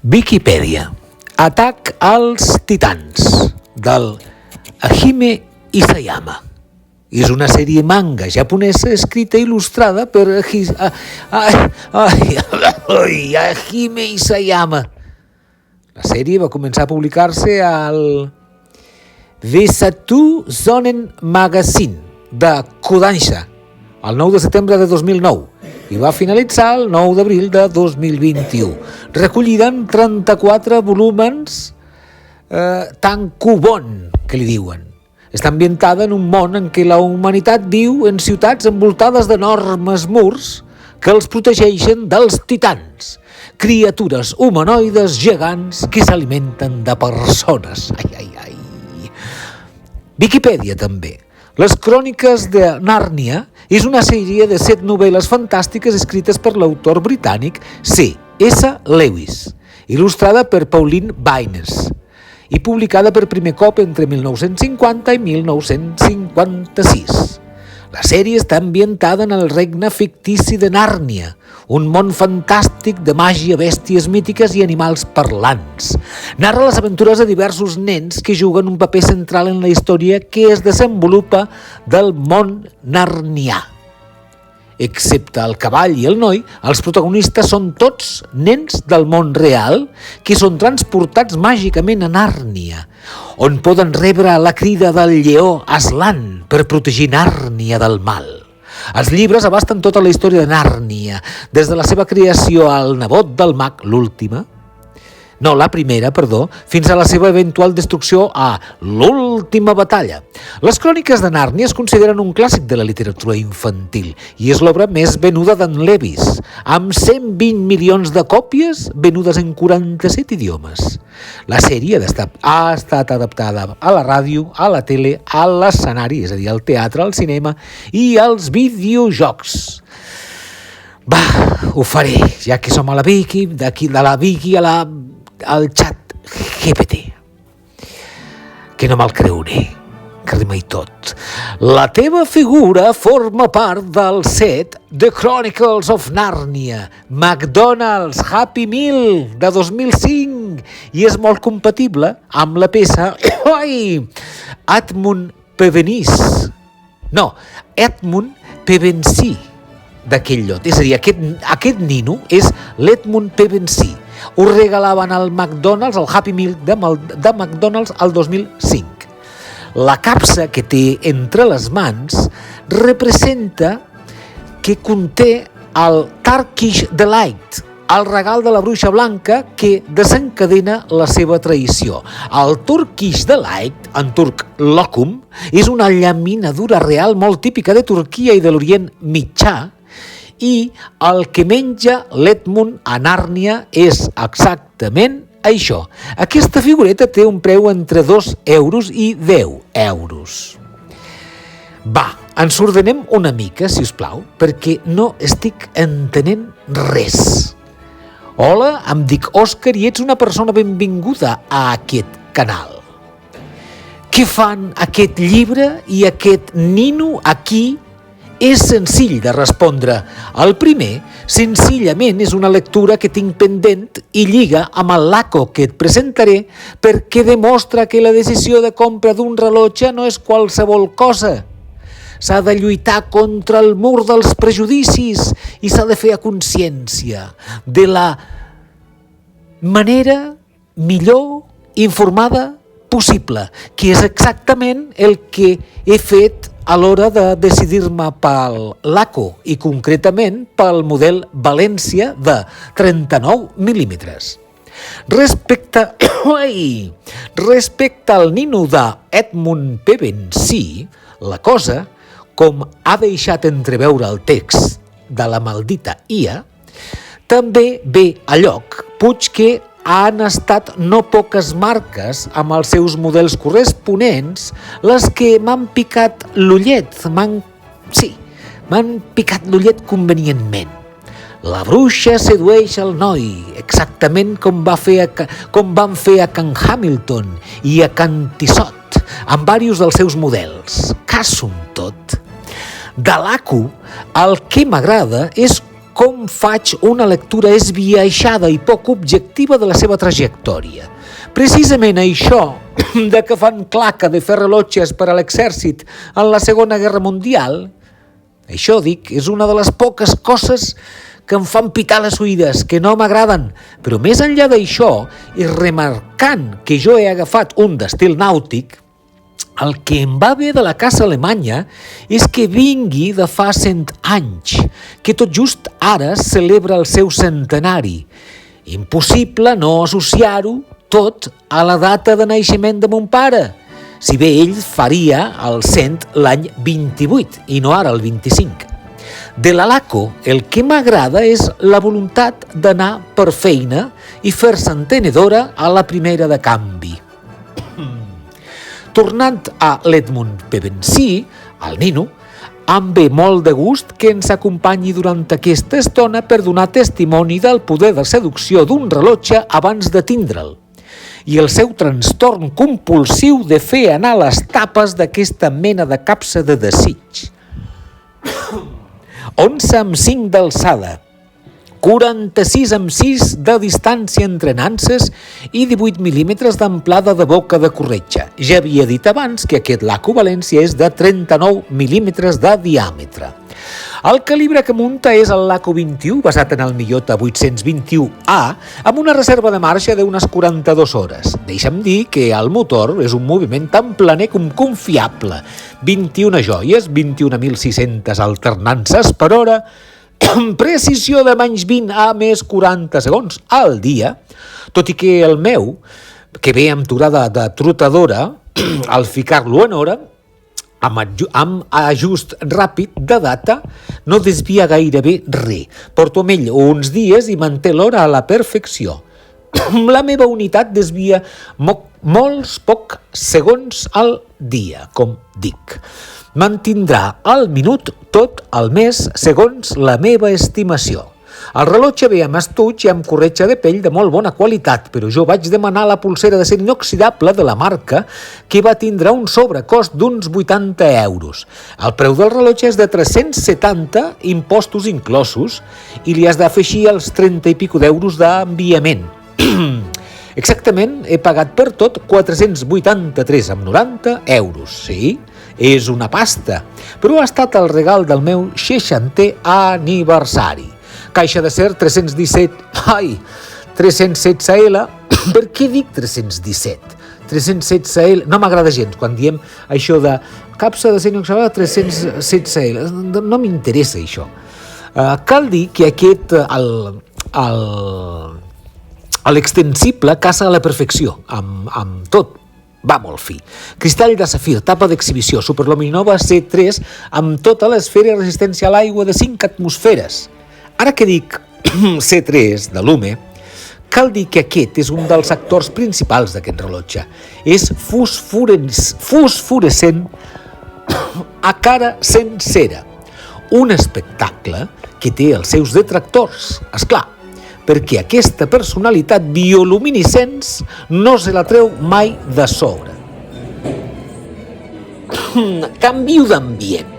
Viquipèdia. Atac als titans, del Hajime Isayama. És una sèrie manga japonesa escrita i il·lustrada per Hajime Isayama. La sèrie va començar a publicar-se al Veisatsu Shonen Magazine de Kodansha el 9 de setembre de 2009 i va finalitzar el 9 d'abril de 2021, recollida en 34 volúmens tankobon, que li diuen. Està ambientada en un món en què la humanitat viu en ciutats envoltades d'enormes murs que els protegeixen dels titans, criatures humanoides gegants que s'alimenten de persones. Viquipèdia també. Les cròniques de Nàrnia és una sèrie de 7 novel·les fantàstiques escrites per l'autor britànic C.S. Lewis, il·lustrada per Pauline Baynes i publicada per primer cop entre 1950 i 1956. La sèrie està ambientada en el regne fictici de Nàrnia, un món fantàstic de màgia, bèsties mítiques i animals parlants. Narra les aventures de diversos nens que juguen un paper central en la història que es desenvolupa del món narnià. Excepte el cavall i el noi, els protagonistes són tots nens del món real que són transportats màgicament a Nàrnia, on poden rebre la crida del lleó Aslan per protegir Nàrnia del mal. Els llibres abasten tota la història de Nàrnia, des de la seva creació al nebot del mag, la primera, fins a la seva eventual destrucció a l'última batalla. Les cròniques de Nàrnia es consideren un clàssic de la literatura infantil i és l'obra més venuda d'en Lewis, amb 120 milions de còpies venudes en 47 idiomes. La sèrie ha estat adaptada a la ràdio, a la tele, a l'escenari, és a dir, al teatre, al cinema i als videojocs. Va, ho faré, ja que som a la Wiki, d'aquí de la Wiki al xat GPT. Que no me'l creuré, que rima i tot. La teva figura forma part del set The Chronicles of Narnia, McDonald's Happy Meal de 2005 i és molt compatible amb la peça Edmund Pevensey d'aquell llot. És a dir, aquest nino és l'Edmund Pevensey. Ho regalaven al McDonald's, al Happy Meal de McDonald's el 2005. La capsa que té entre les mans representa que conté el Turkish Delight, el regal de la bruixa blanca que desencadena la seva traïció. El Turkish Delight, en turc lokum, és una llaminadura real molt típica de Turquia i de l'Orient Mitjà, i el que menja l'Edmund a Nàrnia és exactament això. Aquesta figureta té un preu entre 2 euros i 10 euros. Va, ens ordenem una mica, si us plau, perquè no estic entenent res. Hola, em dic Òscar i ets una persona benvinguda a aquest canal. Què fan aquest llibre i aquest nino aquí? És senzill de respondre. El primer, senzillament, és una lectura que tinc pendent i lliga amb el laco que et presentaré perquè demostra que la decisió de compra d'un rellotge no és qualsevol cosa. S'ha de lluitar contra el mur dels prejudicis i s'ha de fer a consciència de la manera millor informada possible, que és exactament el que he fet a l'hora de decidir-me pel LACO i concretament pel model València de 39 mil·límetres. Respecte al nino d'Edmund Pevensey, la cosa, com ha deixat entreveure el text de la maldita IA, també ve a lloc, puig que han estat no poques marques amb els seus models corresponents les que m'han picat l'ullet, m'han picat l'ullet convenientment. La bruixa sedueix el noi, exactament com van fer a Can Hamilton i a Can Tissot, amb diversos dels seus models. Cas un tot. De l'ACU, el que m'agrada és com em faig una lectura esbiaixada i poc objectiva de la seva trajectòria. Precisament això de que fan claca de fer rellotges per a l'exèrcit en la Segona Guerra Mundial, això, dic, és una de les poques coses que em fan pitar les oïdes, que no m'agraden. Però més enllà d'això, i remarcant que jo he agafat un d'estil nàutic, el que em va bé de la casa alemanya és que vingui de fa 100 anys, que tot just ara celebra el seu centenari. Impossible no associar-ho tot a la data de naixement de mon pare, si bé ell faria el 100 l'any 28 i no ara el 25. De la LACO, el que m'agrada és la voluntat d'anar per feina i fer-se entenedora a la primera de canvi. Tornant a l'Edmund Pevensey, el nino, em ve molt de gust que ens acompanyi durant aquesta estona per donar testimoni del poder de seducció d'un rellotge abans de tindre'l i el seu trastorn compulsiu de fer anar les tapes d'aquesta mena de capsa de desig. 11,5 d'alçada, 46,6 de distància entre nanses i 18 mil·límetres d'amplada de boca de corretja. Ja havia dit abans que aquest LACO València és de 39 mil·límetres de diàmetre. El calibre que munta és el LACO 21, basat en el Miyota 821A, amb una reserva de marxa d'unes 42 hores. Deixa'm dir que el motor és un moviment tan planer com confiable. 21 joies, 21.600 alternances per hora, amb precisió de menys 20 a més 40 segons al dia, tot i que el meu, que ve amb durada de trotadora, al ficar-lo en hora, amb ajust ràpid de data, no desvia gairebé res. Porto amb ell uns dies i manté l'hora a la perfecció. La meva unitat desvia molts pocs segons al dia, com dic. Mantindrà al minut tot el mes segons la meva estimació. El rellotge ve amb estuig i amb corretja de pell de molt bona qualitat, però jo vaig demanar la pulsera d'acer inoxidable de la marca, que va tindre un sobrecost d'uns 80 euros. El preu del rellotge és de 370, impostos inclosos, i li has d'afegir els 30 i pico d'euros d'enviament. Exactament, he pagat per tot 483,90 euros, sí? És una pasta, però ha estat el regal del meu 60è aniversari. Caixa d'acer 316L. Per què dic 317? 316L, no m'agrada gens quan diem això de capsa d'acer inoxidable 316L, no m'interessa això. Cal dir que aquest, l'extensible casa a la perfecció, amb tot. Va molt fi. Cristall de safir, tapa d'exhibició, Superluminova C3 amb tota l'esfera i resistència a l'aigua de 5 atmosferes. Ara que dic C3 de Lume, cal dir que aquest és un dels actors principals d'aquest rellotge. És fosforescent a cara sencera. Un espectacle que té els seus detractors, esclar, perquè aquesta personalitat bioluminescent no se la treu mai de sobre. Canvio d'ambient.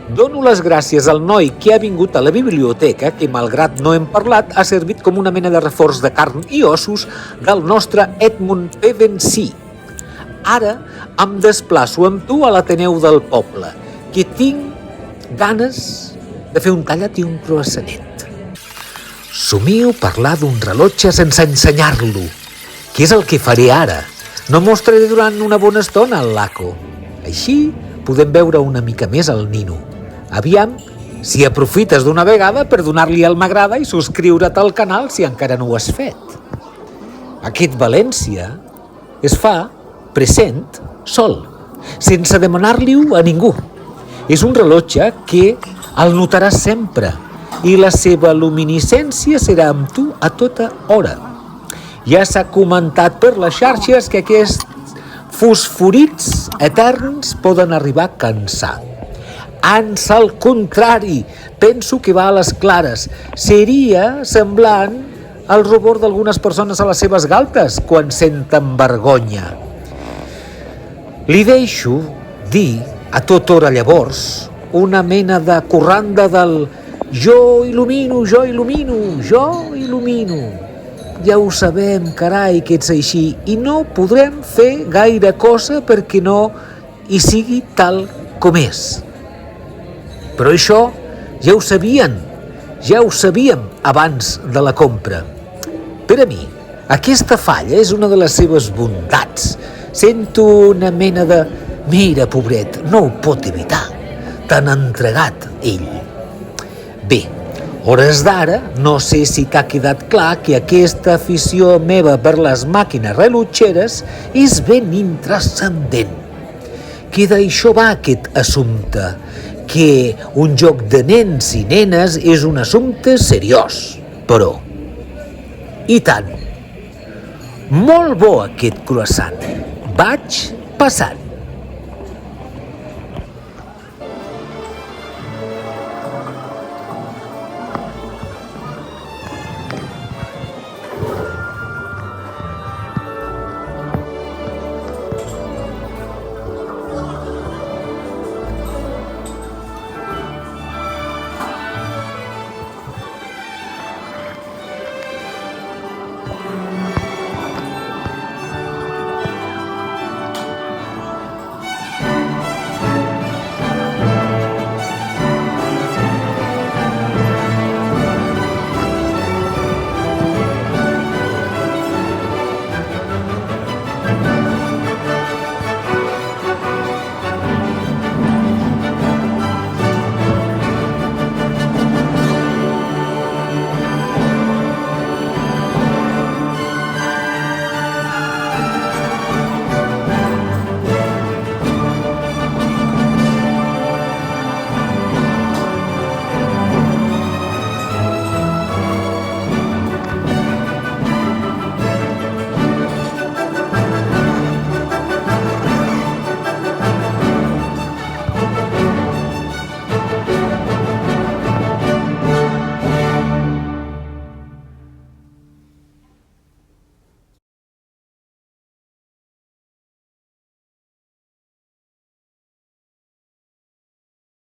Dono les gràcies al noi que ha vingut a la biblioteca, que malgrat no hem parlat, ha servit com una mena de reforç de carn i ossos del nostre Edmund Pevensey. Ara em desplaço amb tu a l'Ateneu del poble, que tinc ganes de fer un tallat i un croissanet. Somio parlar d'un rellotge sense ensenyar-lo, que és el que faré ara. No mostraré durant una bona estona el LACO. Així podem veure una mica més el nino. Aviam si aprofites d'una vegada per donar-li el m'agrada i subscriure't al canal si encara no ho has fet. Aquest València es fa present sol, sense demanar-li-ho a ningú. És un rellotge que el notaràs sempre, i la seva luminescència serà amb tu a tota hora. Ja s'ha comentat per les xarxes que aquests fosforits eterns poden arribar a cansar. Ans al contrari, penso que va a les clares. Seria semblant al rubor d'algunes persones a les seves galtes quan senten vergonya. Li deixo dir a tota hora llavors una mena de corranda del Jo il·lumino, jo il·lumino, jo il·lumino. Ja ho sabem, carai, que ets així, i no podrem fer gaire cosa perquè no hi sigui tal com és. Però això ja ho sabien, ja ho sabíem abans de la compra. Per a mi, aquesta falla és una de les seves bondats. Sento una mena de... Mira, pobret, no ho pot evitar. Tan entregat, ell. Bé, hores d'ara, no sé si t'ha quedat clar que aquesta afició meva per les màquines rellotgeres és ben intrascendent. Que d'això va aquest assumpte, que un joc de nens i nenes és un assumpte seriós, però... I tant! Molt bo aquest croissant. Vaig passant.